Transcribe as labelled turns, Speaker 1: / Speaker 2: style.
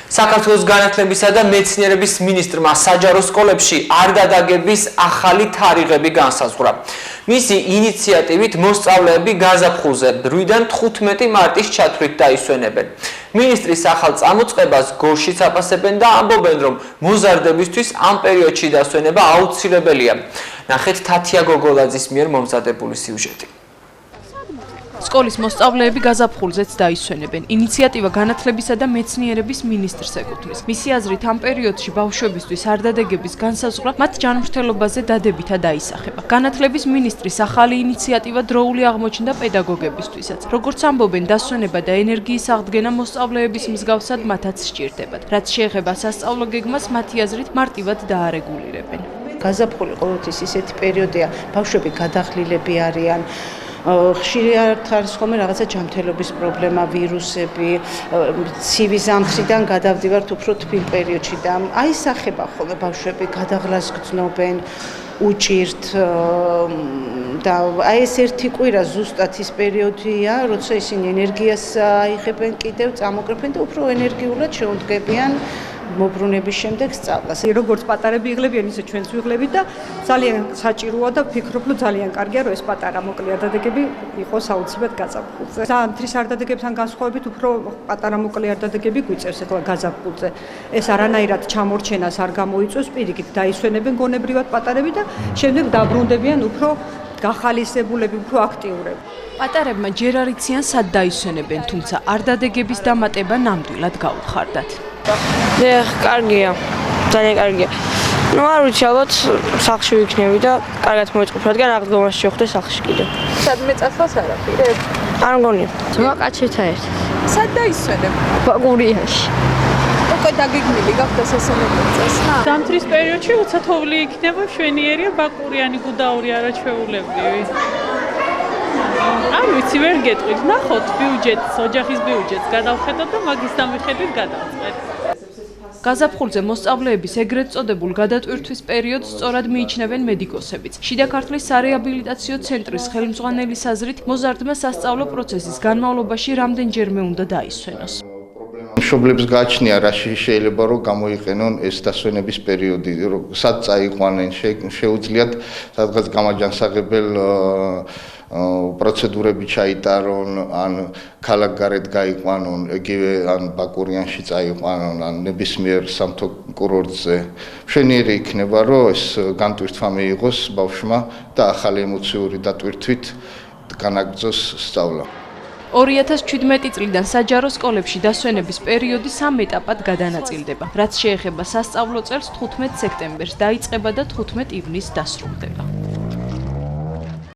Speaker 1: საქართველოს განათლებისა და მეცნიერების მინისტრმა საჯარო სკოლებში არ გადაგების ახალი თარიღები განსაზღვრა. მისი ინიციატივით მოსწავლეები გაზაფხულზე 8-დან 15 მარტის ჩათვლით დაისვენებენ. მინისტრის ახალ წამოწყებას გორშიც აფასებენ და ამბობენ, რომ მოზარდებისთვის ამ პერიოდში დასვენება აუცილებელია. ნახეთ თათია გოგოლაძის მიერ მომზადებული სიუჟეტი.
Speaker 2: სკოლის მოსწავლეები გაზაფხულზეც დაისვენებენ. ინიციატივა განათლებისა და მეცნიერების მინისტრს ეკუთვნის. მისი აზრით, ამ პერიოდში ბავშვებისთვის არ დადაგების განსაზღვრა მათ ჯანმრთელობაზე დადებითად აისახება. განათლების მინისტრის ახალი ინიციატივა დროული აღმოჩნდა პედაგოგებისთვისაც. როგორც ამბობენ, დასვენება და ენერგიის აღდგენა მოსწავლეების მსგავსად მათაც სჭირდებათ. რაც შეეხება სასწავლო გეგმას, მათი აზრით მარტივად დაარეგულირებენ.
Speaker 3: გაზაფხული ყოველთვის ისეთი პერიოდია, ბავშვები გადახლილები არიან. ხშირად არის ხოლმე რაღაცა ჯანმრთელობის პრობლემა, ვირუსები, ცივი ზამთრიდან გადავდივართ უფრო თბილ პერიოდში და აისახება ხოლმე ბავშვები გადაღლას გრძნობენ, უჭირთ და აი ეს ერთი კვირა ზუსტად ის პერიოდია, როცა ისინი ენერგიას აიღებენ კიდევ, წამოკრეფენ და უფრო ენერგიულად შეუდგებიან მოbrunების შემდეგ სწავლას.
Speaker 4: როგორც პატარები იღლებიან, ისე ჩვენც ვიღლებით და ძალიან საჭიროა და ვფიქრობ, რომ ძალიან კარგია, რომ ეს პატარა მოკლე არდადეგები იყოს აუცილებლად გაზაფხულზე. ზამთრის არდადეგებთან განსხვავებით, უფრო პატარა მოკლე არდადეგები გვიწევს ეხლა გაზაფხულზე. ეს არანაირად ჩამორჩენას არ გამოიწვევს, პირიქით დაისვენებენ გონებრივად პატარები და შემდეგ დაბრუნდებიან უფრო გახალისებულები, უფრო აქტიურები.
Speaker 2: პატარებმა ჯერ არ იციან სად დაისვენებენ, თუმცა არდადეგების დამატება ნამდვილად გაუხარდათ.
Speaker 5: კარგია, ძალიან კარგია. არ ვიცი, ალბათ სახლში ვიქნები და კარგად მოიწყო, რადგან აღდგომაში შევხვდე სახლში კიდევ.
Speaker 6: სადმე წასვლას არ აპირებ?
Speaker 5: არ მგონია.
Speaker 6: ძმა კაცებთან ერთად. სად დაისვენებ?
Speaker 5: ბაკურიაში.
Speaker 6: უკვე დაგეგმილი გაქვს დასასვენებელი წესნა?
Speaker 7: ზამთრის პერიოდში უცათოვლი იქნება, მშვენიერია, ბაკურიანი, გუდაური, არაჩვეულებრივი. არ ვიცი, ვერ გეტყვით, ნახოთ ბიუჯეტს, ოჯახის ბიუჯეტს გადავხედოთ და მაგის დამიხედვით გადავწყეთ.
Speaker 2: გაზაფხულზე მოსწავლეების ეგრეთ წოდებულ გადატვირთვის პერიოდს სწორად მიიჩნევენ მედიკოსებიც. შიდა ქართლის სარეაბილიტაციო ცენტრის ხელმძღვანელის აზრით, მოზარდმა სასწავლო პროცესის განმავლობაში რამდენჯერმე უნდა დაისვენოს.
Speaker 8: მშობლებს გააჩნია რაში შეიძლება რომ გამოიყენონ ეს დასვენების პერიოდი, სად წაიყვანენ, შეუძლიათ სადღაც გამაჯანსაღებელ პროცედურები ჩაიტარონ, ან ქალაქგარეთ გაიყვანონ, იგივე ან ბაკურიანში წაიყვანონ, ან ნებისმიერ სამთო კურორტზე. მშვენიერი იქნება, რომ ეს განტვირთვა მიიღოს ბავშვმა და ახალი ემოციური დატვირთვით განაგრძოს სწავლა.
Speaker 2: 2017 წლიდან საჯარო სკოლებში დასვენების პერიოდი 3 ეტაპად გადანაწილდება. რაც შეეხება სასწავლო წელს 15 სექტემბერს დაიწყება და 15 ივნისს დასრულდება.